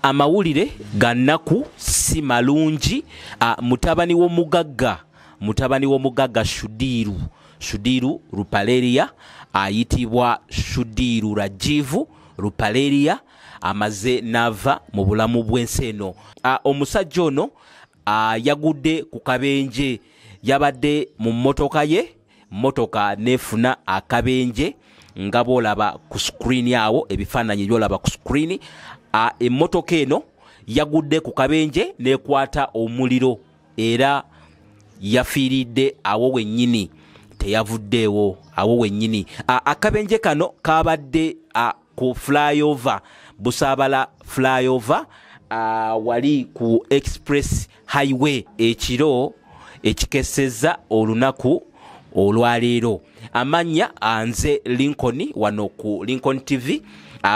Amawulire gannaku si malungi. Mutabani w'omugagga Shudiru Rupaleria ayitibwa Shudiru Rajivu Rupaleria amaze nava mu bulamu bw'ensi eno. Omusajja ono yagudde ku kabenje, yabadde mu mmotoka nefuna akabenje nga bolaba ku screen awo, ebifaananyi byolaba ku screen. Emmotoka eno yagudde ku kabenje nekwata omuliro era yafiiridde awo wennyini, teyavuddeewo awo wennyini. Akabenje kano kabadde ku flyover, Busaabala flyover, wali ku express highway ekiro ekikesezza olunaku olwaleero. Amanya nze Lincoln wano ku Lincoln TV.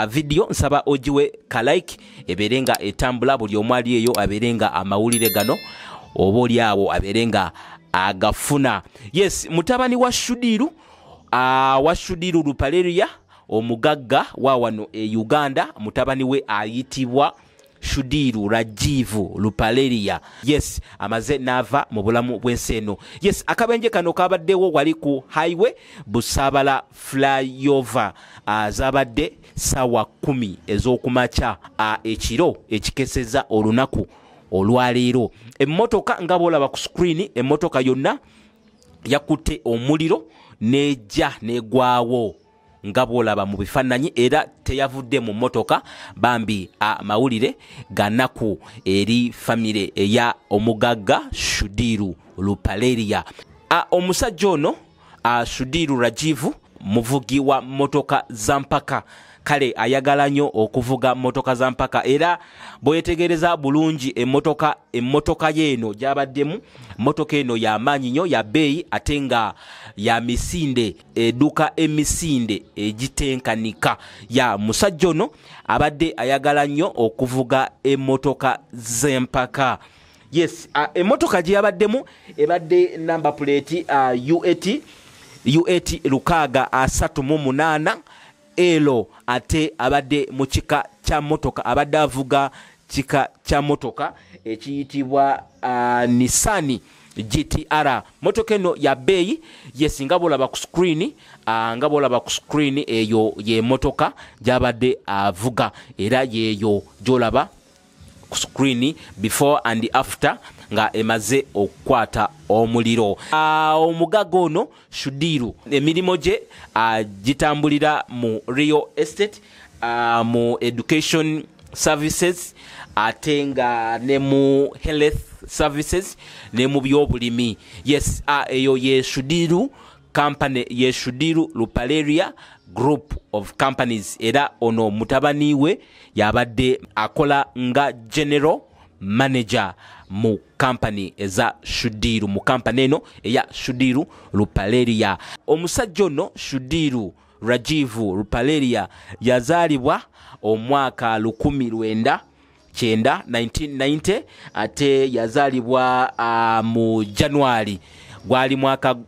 Video nsaba ojiwe ka like eberenga etambula, buli omu ali eyo aberenga amawulire gano oba oli awo aberenga agafuna. Yes, mutabani wa Shudiru Rupaleria omugagga wa wano e Uganda, mutabani we ayitibwa Shudiru Rajivu Rupaleria. Yes, amaze nava mu bulamu bw'ensi eno. Yes, akabenje kano kabaddewo wali ku highway Busaabala flyover. Zabadde sawa 10 ez'okumakya ekiro ekikeseza olunaku olwaleero. Emmotoka nga bolaba ku screen, emmotoka yonna yakutte omuliro nejja negwawo nga bolaba mu bifaananyi, era teyavudde mu mmotoka. Bambi amawulire gannaku eri famire eya omugagga Shudiru Rupaleria. Omusajja ono Shudiru Rajivu muvugi wa motoka za mpaka, kale ayagala nnyo okuvuga motoka za mpaka, era bwetegereza bulungi emmotoka yeeno gyabaddemu, motoka eno ya maanyi nnyo, ya bbeeyi ate nga ya misinde, eduka emisinde egitenkanika. Ya musajja ono abadde ayagala nnyo okuvuga emmotoka z'empaka. Yes, emmotoka gye yabaddemu ebadde number plate U8 lukaaga 38 elo, ate abadde mu kika kya motoka, abadde avuga kika kya motoka ekiyitibwa Nissan GTR. Motoka eno ya bbeeyi. Yes, nga bolaba ku screen eyo ye motoka gyabadde avuga, era yeyo gyolaba ku screen before and after nga emaze okukwata omuliro. Omugagga ono Shudiru emirimu gye gitambulira mu real estate, mu education services, ate nga ne mu health services, ne mu byobulimi. Yes, eyo ye Shudiru company, ye Shudiru Rupaleria group of companies, era ono mutabani we yabadde akola nga general manager mu company eza Shudiru, mu company eno eya Shudiru Rupaleria. Omusajja ono Shudiru Rajivu Rupaleria yazaalibwa omwaka 1990, ate yazaalibwa mu January,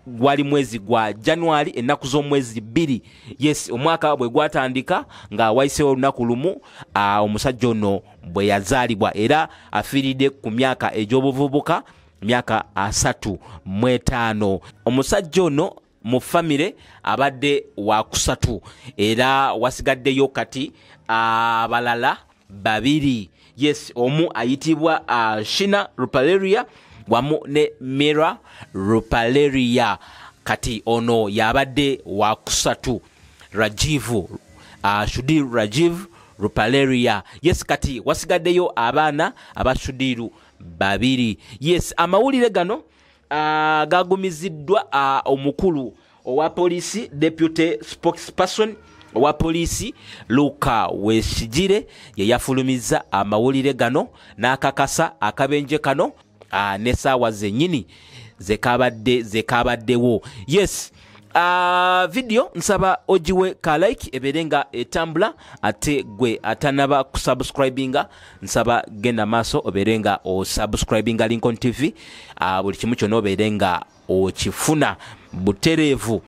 gwali mwezi gwa January, ennaku z'omwezi 2. Yes, omwaka bwe gwatandika nga wayiseewo olunaku lumu omusajja ono bwe yazaalibwa, era afiiridde ku myaka egy'obuvubuka, myaka 35. Omusajja ono mu famire abadde wa kusatu, era wasigaddeyo kati abalala 2. Yes, omu ayitibwa Shina Rupaleria wamu ne Mira Rupaleria, kati ono yabadde wa kusatu, Rajivu Shudiru Rajivu Rupaleria. Yes, kati wasigaddeyo abaana aba Shudiru 2. Yes, amawulire gano gagumiziddwa omukulu owa polisi, deputy spokesperson owa polisi Luka Weshigire ye yafulumiza amawulire gano n'akakasa akabenje kano n'essaawa zennyini zekabaddewo. Yes, video nsaba ojiwe ka like eberenga etambula, ate gwe atanaba kusubscribinga nsaba genda maaso oberenga osubscribinga Lincoln TV. Buli kimu kyonna oberenga okifuna butereevu.